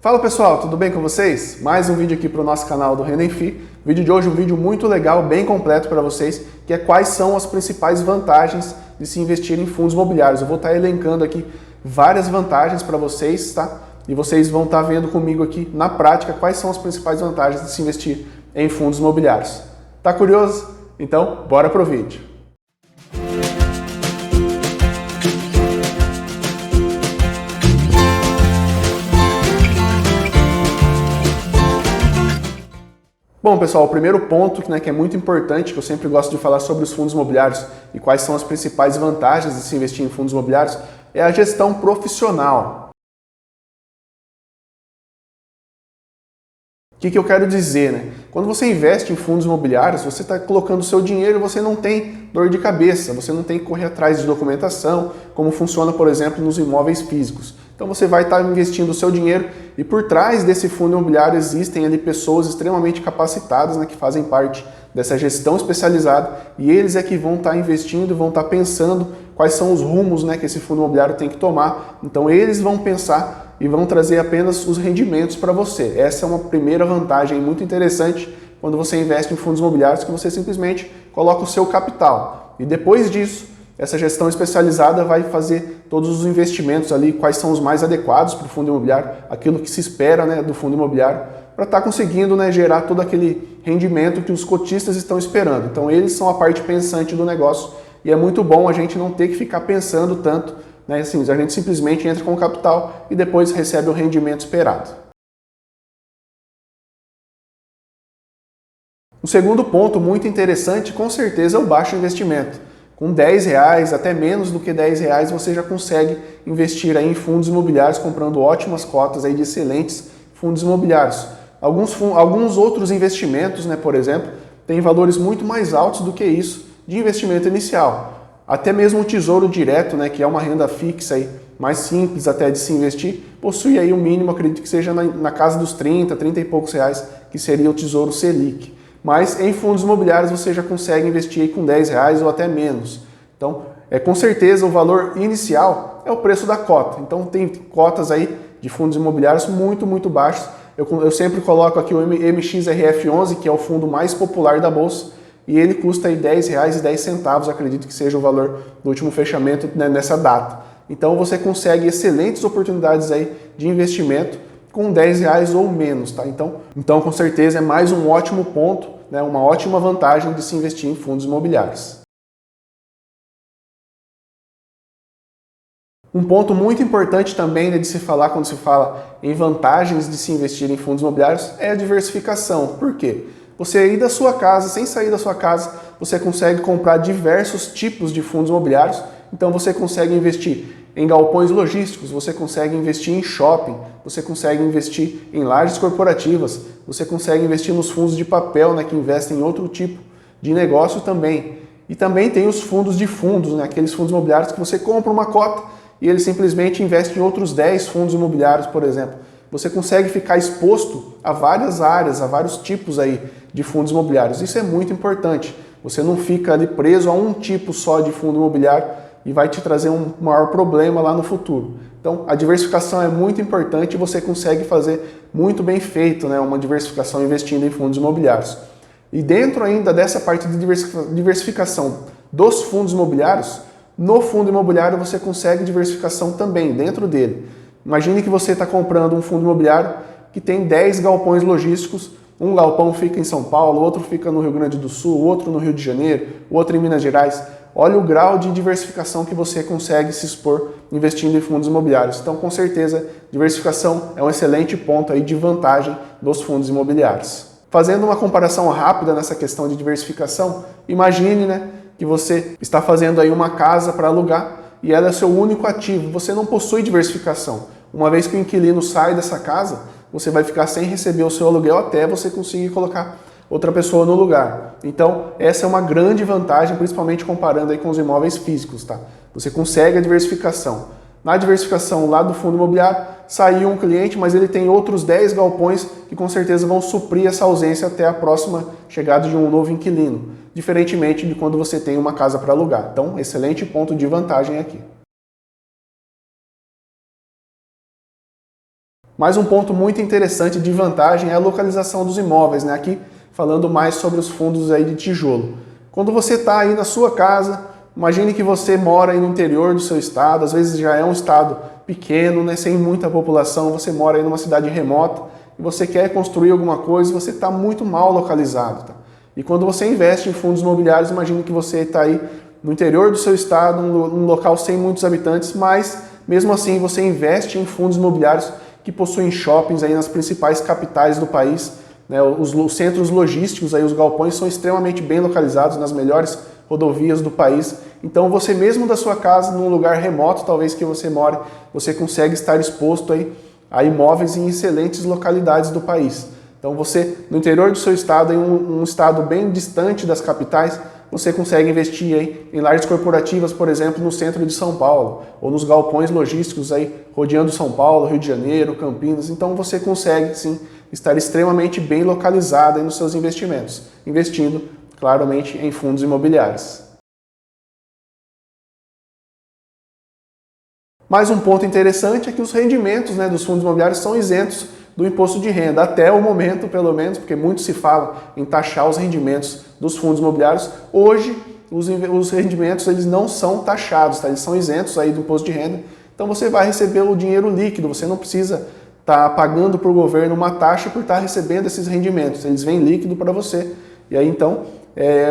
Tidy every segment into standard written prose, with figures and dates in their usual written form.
Fala pessoal, tudo bem com vocês? Mais um vídeo aqui para o nosso canal do Renda Fi. O vídeo de hoje é um vídeo muito legal, bem completo para vocês, que é quais são as principais vantagens de se investir em fundos imobiliários. Eu vou estar elencando aqui várias vantagens para vocês, tá? E vocês vão estar vendo comigo aqui na prática quais são as principais vantagens de se investir em fundos imobiliários. Tá curioso? Então, bora pro vídeo. Bom, pessoal, o primeiro ponto que é muito importante, que eu sempre gosto de falar sobre os fundos imobiliários e quais são as principais vantagens de se investir em fundos imobiliários, é a gestão profissional. O que eu quero dizer, né? Quando você investe em fundos imobiliários, você está colocando o seu dinheiro e você não tem dor de cabeça, você não tem que correr atrás de documentação, como funciona, por exemplo, nos imóveis físicos. Então você vai estar investindo o seu dinheiro e por trás desse fundo imobiliário existem ali pessoas extremamente capacitadas, né, que fazem parte dessa gestão especializada e eles é que vão estar investindo, vão estar pensando quais são os rumos, né, que esse fundo imobiliário tem que tomar. Então eles vão pensar e vão trazer apenas os rendimentos para você. Essa é uma primeira vantagem muito interessante quando você investe em fundos imobiliários, que você simplesmente coloca o seu capital. E depois disso, essa gestão especializada vai fazer todos os investimentos ali, quais são os mais adequados para o fundo imobiliário, aquilo que se espera, né, do fundo imobiliário, para estar conseguindo, né, gerar todo aquele rendimento que os cotistas estão esperando. Então eles são a parte pensante do negócio e é muito bom a gente não ter que ficar pensando tanto, né, assim, a gente simplesmente entra com o capital e depois recebe o rendimento esperado. Um segundo ponto muito interessante, com certeza, é o baixo investimento. Com R$10, até menos do que R$10, você já consegue investir aí em fundos imobiliários, comprando ótimas cotas aí de excelentes fundos imobiliários. Alguns outros investimentos, né, por exemplo, têm valores muito mais altos do que isso de investimento inicial. Até mesmo o Tesouro Direto, né, que é uma renda fixa aí, mais simples até de se investir, possui aí o mínimo, acredito que seja na casa dos 30 e poucos reais, que seria o Tesouro Selic. Mas em fundos imobiliários você já consegue investir aí com R$10 ou até menos. Então, com certeza o valor inicial é o preço da cota. Então tem cotas aí de fundos imobiliários muito baixos. Eu sempre coloco aqui o MXRF11, que é o fundo mais popular da bolsa, e ele custa aí R$10,10, acredito que seja o valor do último fechamento, né, nessa data. Então você consegue excelentes oportunidades aí de investimento com R$10 ou menos, tá? Então com certeza é mais um ótimo ponto, né, uma ótima vantagem de se investir em fundos imobiliários. Um ponto muito importante também, né, de se falar quando se fala em vantagens de se investir em fundos imobiliários é a diversificação. Por quê? Você aí da sua casa, sem sair da sua casa, você consegue comprar diversos tipos de fundos imobiliários. Então você consegue investir em galpões logísticos, você consegue investir em shopping, você consegue investir em lajes corporativas, você consegue investir nos fundos de papel, né, que investem em outro tipo de negócio também. E também tem os fundos de fundos, né, aqueles fundos imobiliários que você compra uma cota e ele simplesmente investe em outros 10 fundos imobiliários, por exemplo. Você consegue ficar exposto a várias áreas, a vários tipos aí de fundos imobiliários. Isso é muito importante. Você não fica ali preso a um tipo só de fundo imobiliário e vai te trazer um maior problema lá no futuro. Então, a diversificação é muito importante e você consegue fazer muito bem feito, né, uma diversificação investindo em fundos imobiliários. E dentro ainda dessa parte de diversificação dos fundos imobiliários, no fundo imobiliário você consegue diversificação também dentro dele. Imagine que você está comprando um fundo imobiliário que tem 10 galpões logísticos, um galpão fica em São Paulo, outro fica no Rio Grande do Sul, outro no Rio de Janeiro, outro em Minas Gerais. Olha o grau de diversificação que você consegue se expor investindo em fundos imobiliários. Então, com certeza, diversificação é um excelente ponto aí de vantagem dos fundos imobiliários. Fazendo uma comparação rápida nessa questão de diversificação, imagine, né, que você está fazendo aí uma casa para alugar e ela é seu único ativo. Você não possui diversificação. Uma vez que o inquilino sai dessa casa, você vai ficar sem receber o seu aluguel até você conseguir colocar outra pessoa no lugar. Então, essa é uma grande vantagem, principalmente comparando aí com os imóveis físicos, tá? Você consegue a diversificação. Na diversificação lá do fundo imobiliário, saiu um cliente, mas ele tem outros 10 galpões que com certeza vão suprir essa ausência até a próxima chegada de um novo inquilino, diferentemente de quando você tem uma casa para alugar. Então, excelente ponto de vantagem aqui. Mais um ponto muito interessante de vantagem é a localização dos imóveis, né? Aqui falando mais sobre os fundos aí de tijolo. Quando você está aí na sua casa, imagine que você mora aí no interior do seu estado, às vezes já é um estado pequeno, né, sem muita população, você mora aí numa cidade remota e você quer construir alguma coisa, você está muito mal localizado. Tá? E quando você investe em fundos imobiliários, imagine que você está aí no interior do seu estado, num local sem muitos habitantes, mas mesmo assim você investe em fundos imobiliários que possuem shoppings aí nas principais capitais do país, né? Os centros logísticos, aí, os galpões são extremamente bem localizados nas melhores rodovias do país. Então você mesmo da sua casa, num lugar remoto, talvez que você more, você consegue estar exposto aí a imóveis em excelentes localidades do país. Então você, no interior do seu estado, em um estado bem distante das capitais, você consegue investir aí em lajes corporativas, por exemplo, no centro de São Paulo, ou nos galpões logísticos aí rodeando São Paulo, Rio de Janeiro, Campinas. Então você consegue sim estar extremamente bem localizado aí nos seus investimentos, investindo claramente em fundos imobiliários. Mais um ponto interessante é que os rendimentos, né, dos fundos imobiliários são isentos do imposto de renda, até o momento, pelo menos, porque muito se fala em taxar os rendimentos dos fundos imobiliários. Hoje, os rendimentos eles não são taxados, tá? Eles são isentos aí do imposto de renda. Então você vai receber o dinheiro líquido, você não precisa estar pagando para o governo uma taxa por estar recebendo esses rendimentos. Eles vêm líquido para você. E aí então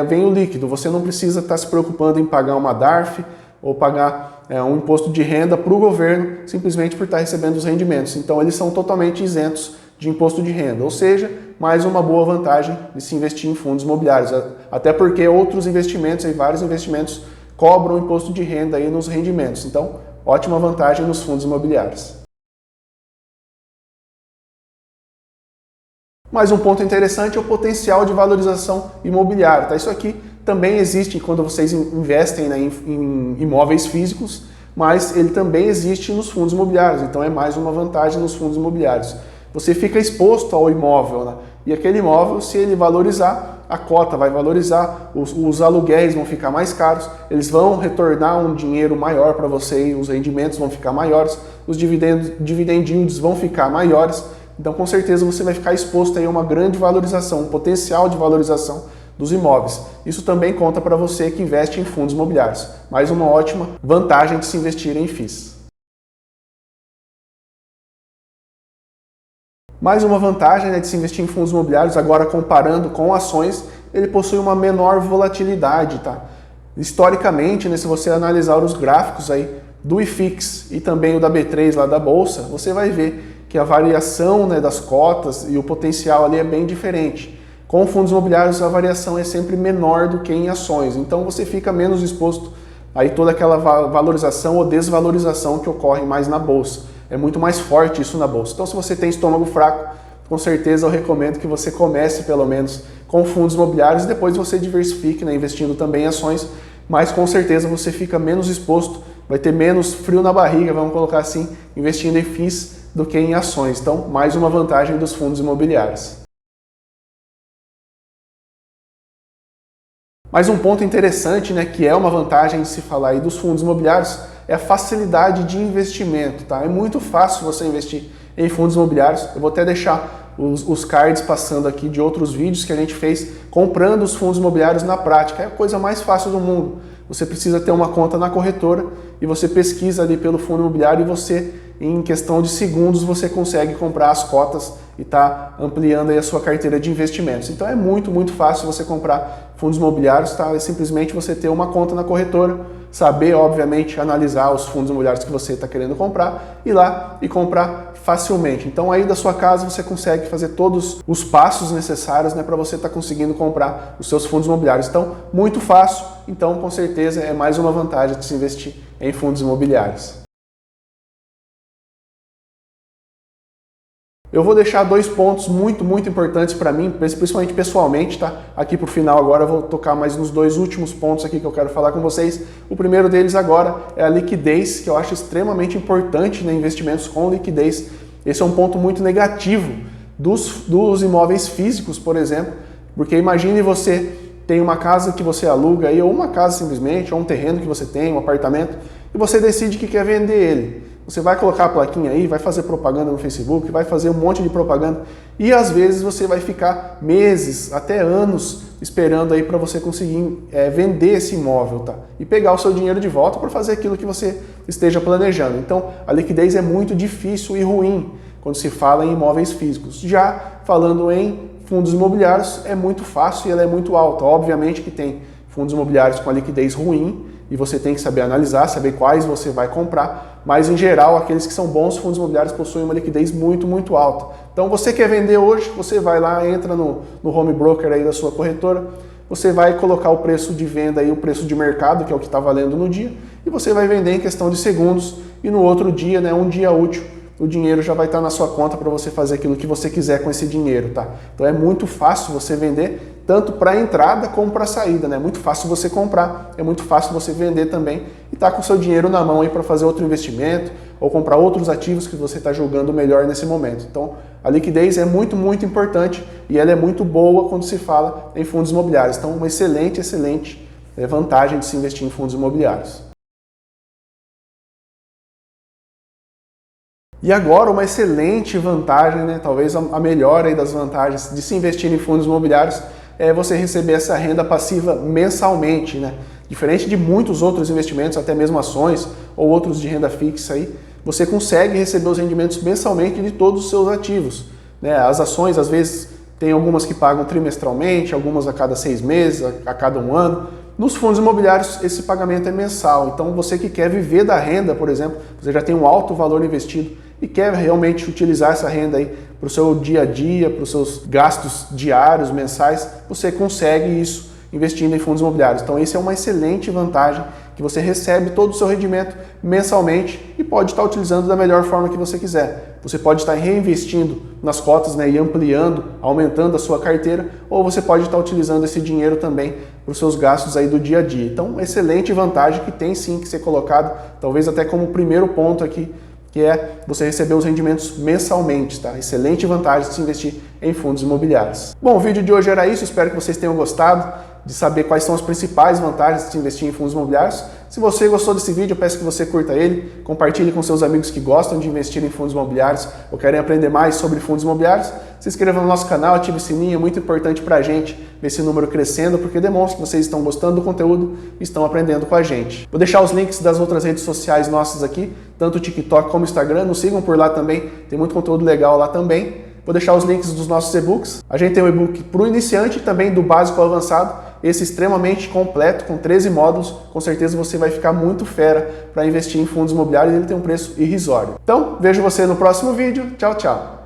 vem o líquido. Você não precisa estar se preocupando em pagar uma DARF ou pagar um imposto de renda para o governo simplesmente por estar recebendo os rendimentos. Então eles são totalmente isentos de imposto de renda, ou seja, mais uma boa vantagem de se investir em fundos imobiliários, até porque outros investimentos, vários investimentos cobram imposto de renda aí nos rendimentos. Então, ótima vantagem nos fundos imobiliários. Mais um ponto interessante é o potencial de valorização imobiliária. Tá? Isso aqui também existe quando vocês investem, né, em imóveis físicos, mas ele também existe nos fundos imobiliários, então é mais uma vantagem nos fundos imobiliários. Você fica exposto ao imóvel, né? E aquele imóvel, se ele valorizar, a cota vai valorizar, os aluguéis vão ficar mais caros, eles vão retornar um dinheiro maior para você, os rendimentos vão ficar maiores, os dividend yields vão ficar maiores, então com certeza você vai ficar exposto aí a uma grande valorização, um potencial de valorização dos imóveis. Isso também conta para você que investe em fundos imobiliários. Mais uma ótima vantagem de se investir em FIIs. Mais uma vantagem, né, de se investir em fundos imobiliários, agora comparando com ações, ele possui uma menor volatilidade. Tá? Historicamente, né, se você analisar os gráficos aí do IFIX e também o da B3 lá da Bolsa, você vai ver que a variação, né, das cotas e o potencial ali é bem diferente. Com fundos imobiliários a variação é sempre menor do que em ações, então você fica menos exposto a toda aquela valorização ou desvalorização que ocorre mais na Bolsa. É muito mais forte isso na Bolsa. Então se você tem estômago fraco, com certeza eu recomendo que você comece pelo menos com fundos imobiliários e depois você diversifique, né, investindo também em ações, mas com certeza você fica menos exposto, vai ter menos frio na barriga, vamos colocar assim, investindo em FIIs do que em ações. Então, mais uma vantagem dos fundos imobiliários. Mais um ponto interessante, né, que é uma vantagem de se falar aí dos fundos imobiliários, é a facilidade de investimento. Tá? É muito fácil você investir em fundos imobiliários. Eu vou até deixar os cards passando aqui de outros vídeos que a gente fez comprando os fundos imobiliários na prática. É a coisa mais fácil do mundo. Você precisa ter uma conta na corretora e você pesquisa ali pelo fundo imobiliário e você, em questão de segundos, você consegue comprar as cotas e tá ampliando aí a sua carteira de investimentos. Então é muito fácil você comprar fundos imobiliários, tá? É simplesmente você ter uma conta na corretora, saber, obviamente, analisar os fundos imobiliários que você está querendo comprar, ir lá e comprar facilmente. Então aí da sua casa você consegue fazer todos os passos necessários, né, para você estar conseguindo comprar os seus fundos imobiliários. Então, muito fácil, então com certeza é mais uma vantagem de se investir em fundos imobiliários. Eu vou deixar dois pontos muito importantes para mim, principalmente pessoalmente, tá? Aqui pro final agora eu vou tocar mais nos dois últimos pontos aqui que eu quero falar com vocês. O primeiro deles agora é a liquidez, que eu acho extremamente importante, né? Investimentos com liquidez. Esse é um ponto muito negativo dos imóveis físicos, por exemplo, porque imagine você tem uma casa que você aluga aí, ou uma casa simplesmente, ou um terreno que você tem, um apartamento, e você decide que quer vender ele. Você vai colocar a plaquinha aí, vai fazer propaganda no Facebook, vai fazer um monte de propaganda e às vezes você vai ficar meses, até anos, esperando aí para você conseguir vender esse imóvel, tá? E pegar o seu dinheiro de volta para fazer aquilo que você esteja planejando. Então, a liquidez é muito difícil e ruim quando se fala em imóveis físicos. Já falando em fundos imobiliários, é muito fácil e ela é muito alta. Obviamente que tem fundos imobiliários com a liquidez ruim, e você tem que saber analisar, saber quais você vai comprar, mas em geral aqueles que são bons fundos imobiliários possuem uma liquidez muito, muito alta. Então você quer vender hoje, você vai lá, entra no home broker aí da sua corretora, você vai colocar o preço de venda aí, o preço de mercado, que é o que está valendo no dia, e você vai vender em questão de segundos, e no outro dia, né, um dia útil, o dinheiro já vai estar na sua conta para você fazer aquilo que você quiser com esse dinheiro, tá? Então é muito fácil você vender, tanto para a entrada como para a saída, né? É muito fácil você comprar, é muito fácil você vender também e estar com o seu dinheiro na mão aí para fazer outro investimento ou comprar outros ativos que você está julgando melhor nesse momento. Então a liquidez é muito, muito importante e ela é muito boa quando se fala em fundos imobiliários. Então uma excelente vantagem de se investir em fundos imobiliários. E agora uma excelente vantagem, né, talvez a melhor aí das vantagens de se investir em fundos imobiliários é você receber essa renda passiva mensalmente, né? Diferente de muitos outros investimentos, até mesmo ações ou outros de renda fixa aí, você consegue receber os rendimentos mensalmente de todos os seus ativos, né? As ações às vezes tem algumas que pagam trimestralmente, algumas a cada 6 meses, a cada 1 ano. Nos fundos imobiliários, esse pagamento é mensal. Então, você que quer viver da renda, por exemplo, você já tem um alto valor investido e quer realmente utilizar essa renda aí para o seu dia a dia, para os seus gastos diários, mensais, você consegue isso investindo em fundos imobiliários. Então, essa é uma excelente vantagem que você recebe todo o seu rendimento mensalmente e pode estar utilizando da melhor forma que você quiser. Você pode estar reinvestindo nas cotas, né, e ampliando, aumentando a sua carteira, ou você pode estar utilizando esse dinheiro também para os seus gastos aí do dia a dia. Então, uma excelente vantagem que tem sim que ser colocado, talvez até como primeiro ponto aqui, que é você receber os rendimentos mensalmente, tá? Excelente vantagem de se investir em fundos imobiliários. Bom, o vídeo de hoje era isso, espero que vocês tenham gostado de saber quais são as principais vantagens de se investir em fundos imobiliários. Se você gostou desse vídeo, eu peço que você curta ele, compartilhe com seus amigos que gostam de investir em fundos imobiliários ou querem aprender mais sobre fundos imobiliários. Se inscreva no nosso canal, ative o sininho, é muito importante para a gente ver esse número crescendo, porque demonstra que vocês estão gostando do conteúdo e estão aprendendo com a gente. Vou deixar os links das outras redes sociais nossas aqui, tanto o TikTok como o Instagram, nos sigam por lá também, tem muito conteúdo legal lá também. Vou deixar os links dos nossos e-books. A gente tem um e-book para o iniciante e também do básico ao avançado, esse extremamente completo, com 13 módulos. Com certeza você vai ficar muito fera para investir em fundos imobiliários e ele tem um preço irrisório. Então, vejo você no próximo vídeo. Tchau, tchau!